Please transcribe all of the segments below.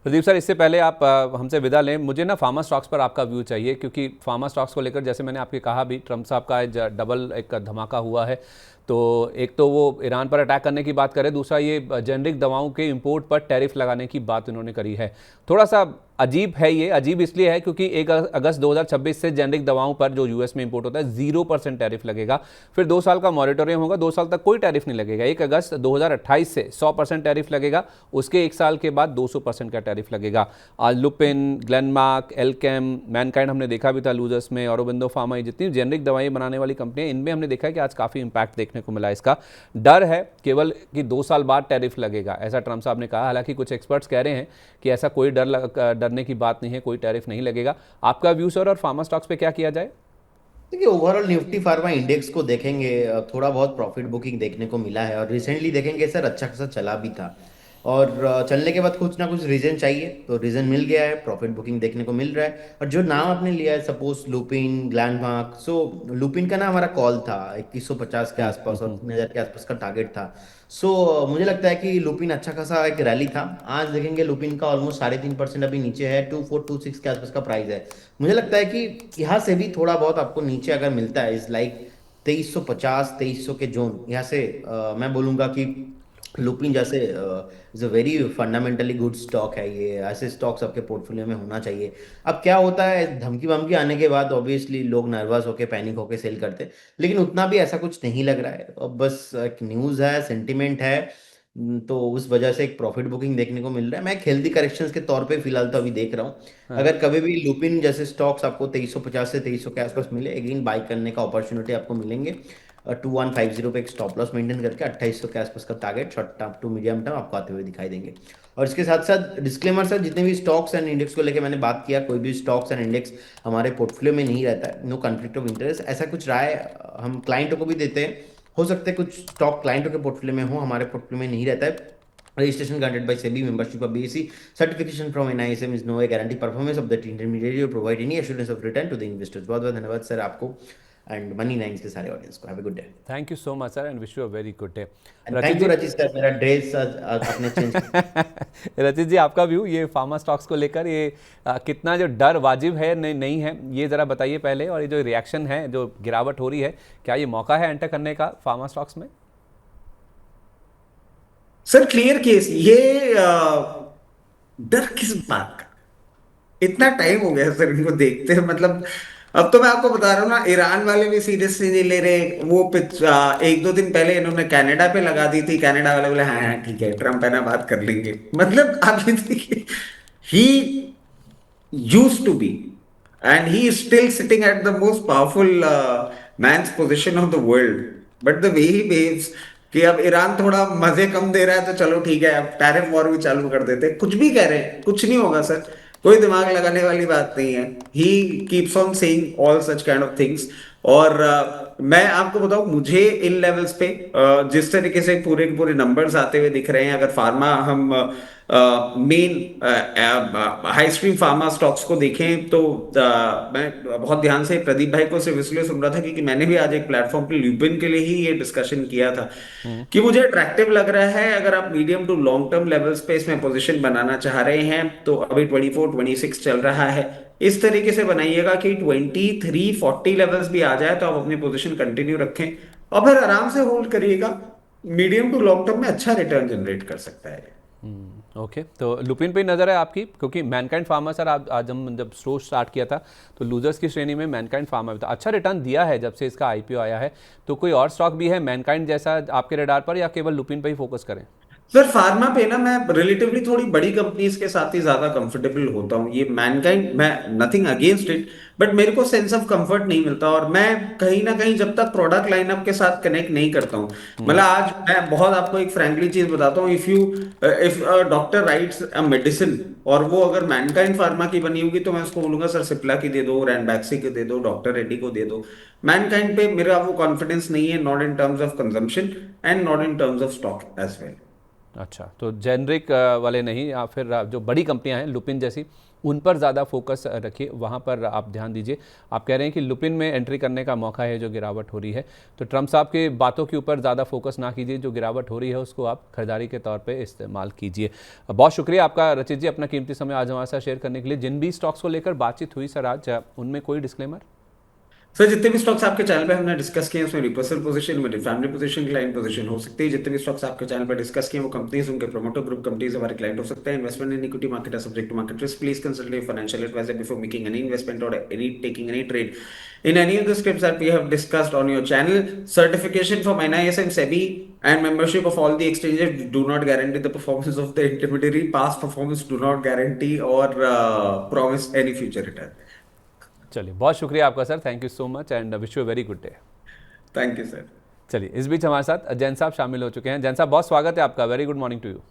Pradeep sir, इससे पहले आप हमसे विदा लें, मुझे ना फार्मा स्टॉक्स पर आपका व्यू चाहिए, क्योंकि फार्मा स्टॉक्स को लेकर जैसे मैंने आपके कहा भी, ट्रम्प साहब का डबल एक धमाका हुआ है। तो एक तो वो ईरान पर अटैक करने की बात करें, दूसरा ये जेनरिक दवाओं के इंपोर्ट पर टैरिफ लगाने की बात उन्होंने करी है। थोड़ा सा अजीब है ये, अजीब इसलिए है क्योंकि 1 अगस्त 2026 से जेनरिक दवाओं पर जो यूएस में इंपोर्ट होता है 0% टैरिफ लगेगा। फिर 2 साल का मॉरेटोरियम होगा, 2 साल तक कोई टैरिफ नहीं लगेगा। 1 अगस्त 2028 से 100% टैरिफ लगेगा, उसके 1 साल के बाद 200% का टैरिफ लगेगा। आज लुपिन, ग्लेनमार्क, एल्केम, मैनकाइंड हमने देखा भी था लूजर्स में, औरोबिंदो फार्मा, ये जितनी जेनरिक दवाएं बनाने वाली कंपनियां, इनमें हमने देखा है कि आज काफ़ी इंपैक्ट देखने को मिला। इसका डर है केवल कि 2 साल बाद टैरिफ लगेगा, ऐसा ट्रम्प साहब ने कहा। हालांकि कुछ एक्सपर्ट्स कह रहे हैं कि ऐसा कोई डरने की बात नहीं है, कोई टैरिफ नहीं लगेगा। आपका व्यू सर, और फार्मा स्टॉक्स पे क्या किया जाए? देखिए, ओवरऑल निफ्टी फार्मा इंडेक्स को देखेंगे, थोड़ा बहुत प्रॉफिट बुकिंग देखने को मिला है, और रिसेंटली देखेंगे सर अच्छा खासा चला भी था। और चलने के बाद कुछ ना कुछ रीजन चाहिए, तो रीजन मिल गया है, प्रॉफिट बुकिंग देखने को मिल रहा है। और जो नाम आपने लिया है, सपोज लुपिन, ग्लैंडमार्क, सो लुपिन का ना हमारा कॉल था 2150 के आसपास, और 3000 के आसपास का टारगेट था। सो मुझे लगता है कि लुपिन अच्छा खासा एक रैली था। आज देखेंगे लुपिन का ऑलमोस्ट 3.5% अभी नीचे है, 2426 के आसपास का प्राइस है। मुझे लगता है कि यहाँ से भी थोड़ा बहुत आपको नीचे अगर मिलता है, इज लाइक 2350, 2300 के जोन, यहाँ से मैं बोलूंगा कि लुपिन जैसे is a very fundamentally good stock है। ये ऐसे स्टॉक्स आपके पोर्टफोलियो में होना चाहिए। अब क्या होता है, धमकी वमकी आने के बाद ऑब्वियसली लोग नर्वस होके, पैनिक होके सेल करते हैं, लेकिन उतना भी ऐसा कुछ नहीं लग रहा है। अब बस एक न्यूज़ है, सेंटिमेंट है। तो उस वजह से एक प्रॉफिट बुकिंग देखने को मिल रहा है। मैं एक हेल्दी करेक्शंस के तौर पे फिलहाल तो अभी देख रहा हूँ। हाँ। अगर कभी भी लुपिन जैसे स्टॉक्स आपको 2350 से 2300 के आसपास मिले, अगेन बाई करने का अपॉर्चुनिटी आपको मिलेंगे। 2150 पे एक स्टॉप लॉस मेंटेन करके 2800 के आसपास का target short term to medium term आपको आते हुए दिखाई देंगे। और इसके साथ साथ डिस्क्लेमर सर, जितने भी स्टॉक्स एंड इंडेक्स को लेकर मैंने बात किया, कोई भी स्टॉक्स एंड इंडेक्स हमारे पोर्टफोलियो में नहीं रहता है। नो कॉन्फ्लिक्ट ऑफ इंटरेस्ट, ऐसा कुछ राय हम क्लाइंटों को भी देते हैं। हो सकता है कुछ स्टॉक क्लाइंटों के पोर्टफोलियो में हो, हमारे पोर्टफोलियो में नहीं रहता है। Registration granted by SEBI, membership of BSE, certification from NISM is no a guarantee performance of that intermediary or provide any assurance of return to the investors। बहुत बहुत धन्यवाद सर आपको एंड मनी नाइन्स के सारे audience को। Have a good day. Thank you so much sir, and wish you a very good day. And रचित thank you जी। रचित sir, मेरा ड्रेस आपने चेंज किया। रचित जी, आपका व्यू ये फार्मा स्टॉक्स को लेकर, ये कितना जो डर वाजिब है, नहीं नहीं है, ये ज़रा बताइए पहले। और ये जो रिएक्शन है, जो गिरावट हो रही है, क्या ये मौका है एंटर करने का फार्मा स्टॉक्स में? सर क्लियर केस ये डर किस बात का? इतना टाइम हो गया सर इनको देखते हैं, मतलब अब तो मैं आपको बता रहा हूँ ना, ईरान वाले भी सीरियसली नहीं ले रहे। वो एक दो दिन पहले इन्होंने कनाडा पे लगा दी थी, कनाडा वाले बोले हाँ हाँ ठीक है, ट्रम्प है ना, बात कर लेंगे। मतलब आप ये देखिए, ही used to be, and he is still sitting at the most powerful man's position of the world. But the way he behaves, कि अब ईरान थोड़ा मजे कम दे रहा है तो चलो ठीक है, अब टैरिफ वॉर भी चालू कर देते हैं। कुछ भी कह रहे हैं, कुछ नहीं होगा सर, कोई दिमाग लगाने वाली बात नहीं है। He keeps on saying all such kind of things. और मैं आपको बताऊं, मुझे इन लेवल्स पे जिस तरीके से पूरे के पूरे नंबर्स आते हुए दिख रहे हैं, अगर फार्मा हम main high stream pharma stocks को देखें तो मैं बहुत ध्यान से प्रदीप भाई को सिर्फ इसलिए सुन रहा था क्योंकि मैंने भी आज एक प्लेटफॉर्म पे ल्यूपिन के लिए ही ये डिस्कशन किया था कि मुझे अट्रैक्टिव लग रहा है। अगर आप medium to long term levels पे इसमें पोजीशन बनाना चाह रहे हैं तो अभी 24-26 चल रहा है, इस तरीके से बनाइएगा कि 2340 लेवल्स भी आ जाए तो आप अपनी पोजीशन कंटिन्यू रखें और फिर आराम से होल्ड करिएगा। मीडियम टू लॉन्ग टर्म में अच्छा रिटर्न जनरेट कर सकता है। ओके, तो लुपिन पे ही नज़र है आपकी, क्योंकि मैनकाइंड फार्मा सर, आज हम जब शो स्टार्ट किया था तो लूजर्स की श्रेणी में मैनकाइंड फार्मा भी था। अच्छा रिटर्न दिया है जब से इसका आईपीओ आया है। तो कोई और स्टॉक भी है मैनकाइंड जैसा आपके रडार पर, या केवल लुपिन पे ही फोकस करें? सर फार्मा पे ना मैं रिलेटिवली थोड़ी बड़ी कंपनीज के साथ ही ज्यादा कंफर्टेबल होता हूँ। ये मैनकाइंड, मैं नथिंग अगेंस्ट इट, बट मेरे को सेंस ऑफ कंफर्ट नहीं मिलता, और मैं कहीं ना कहीं जब तक प्रोडक्ट लाइनअप के साथ कनेक्ट नहीं करता हूँ। मतलब आज मैं बहुत आपको एक फ्रैंकली चीज बताता हूँ, if doctor rights a medicine और वो अगर मैनकाइंड फार्मा की बनी होगी तो मैं उसको बोलूंगा सर सिप्ला की दे दो, रैनबैक्सी की दे दो, डॉक्टर रेड्डी को दे दो। मैनकाइंड पे मेरा वो कॉन्फिडेंस नहीं है, not in terms of consumption and not in terms of stock as well. अच्छा, तो जेनरिक वाले नहीं, या फिर जो बड़ी कंपनियां हैं लुपिन जैसी, उन पर ज़्यादा फोकस रखिए, वहाँ पर आप ध्यान दीजिए। आप कह रहे हैं कि लुपिन में एंट्री करने का मौका है जो गिरावट हो रही है, तो ट्रम्प साहब के बातों के ऊपर ज़्यादा फोकस ना कीजिए, जो गिरावट हो रही है उसको आप खरीदारी के तौर पे इस्तेमाल कीजिए। बहुत शुक्रिया आपका रचित जी, अपना कीमती समय आज हमारे साथ शेयर करने के लिए। जिन भी स्टॉक्स को लेकर बातचीत हुई सर आज, उनमें कोई डिस्क्लेमर? सर जितने भी स्टॉक्स आपके चैनल पे हमने डिस्कस किए हैं उसमें रिपर्सल पोजीशन, मेरी फैमिली पोजीशन, क्लाइंट पोजीशन हो सकती है। जितने भी स्टॉक्स आपके चैनल पे डिस्कस किए हैं वो कंपनीज, उनके प्रोमोटर ग्रुप कंपनीज हमारे क्लाइंट हो सकते हैं। इन्वेस्टमेंट इन इक्विटी मार्केट है subject to market risk. Please consult your financial advisor before making any investment और any taking any trade in any of the scripts that we have discussed on your channel. Certification from NISM, SEBI and membership of all the exchanges do not guarantee the performance of the intermediary. Past performance do not guarantee or promise any future return. चलिए, बहुत शुक्रिया आपका sir, thank you so much and wish you very good day. Thank you, sir. चलिए, इस बीच हमारे साथ जैन साहब शामिल हो चुके हैं। जैन साहब, बहुत स्वागत है आपका, very good morning to you.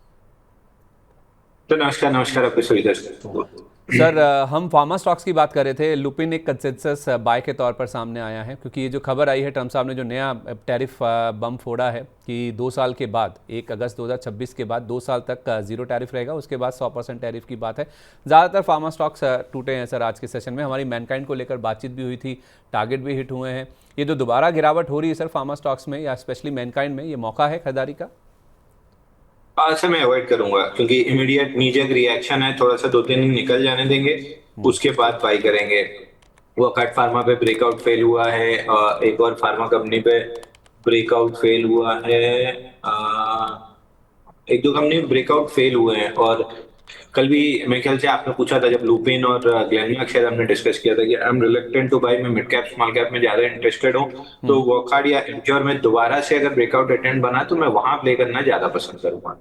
तो नमस्कार नमस्कार आपके सभी दर्शकों को। सर, हम फार्मा स्टॉक्स की बात कर रहे थे। लुपिन एक कंसेंसस बाय के तौर पर सामने आया है, क्योंकि ये जो खबर आई है ट्रम्प साहब ने जो नया टैरिफ बम फोड़ा है कि 2 साल के बाद 1 अगस्त 2026 के बाद 2 साल तक जीरो टैरिफ रहेगा, उसके बाद 100% टैरिफ की बात है। ज़्यादातर फार्मा स्टॉक्स टूटे हैं सर आज के सेशन में। हमारी मैनकाइंड को लेकर बातचीत भी हुई थी, टारगेट भी हिट हुए हैं। ये जो दोबारा गिरावट हो रही है सर फार्मा स्टॉक्स में या स्पेशली मैनकाइंड में, ये मौका है खरीदारी का? आज से मैं अवॉइड करूंगा क्योंकि इमीडिएट नीजक रिएक्शन है, थोड़ा सा 2-3 दिन निकल जाने देंगे, उसके बाद बाई करेंगे। वो कट फार्मा पे ब्रेकआउट फेल हुआ है, एक और फार्मा कंपनी पे ब्रेकआउट फेल हुआ है, एक दो कंपनी ब्रेकआउट फेल हुए हैं। और कल भी मेरे ख्याल से आपने पूछा था जब लुपिन और ग्लेनमार्क शायद हमने डिस्कस किया था कि I am reluctant to buy, मैं मिड कैप स्मॉल कैप में ज्यादा इंटरेस्टेड हूँ, तो वॉकहार्ड या इंश्योर में दोबारा से अगर ब्रेकआउट अटेम्प्ट बना तो मैं वहां प्ले करना ज्यादा पसंद करूंगा।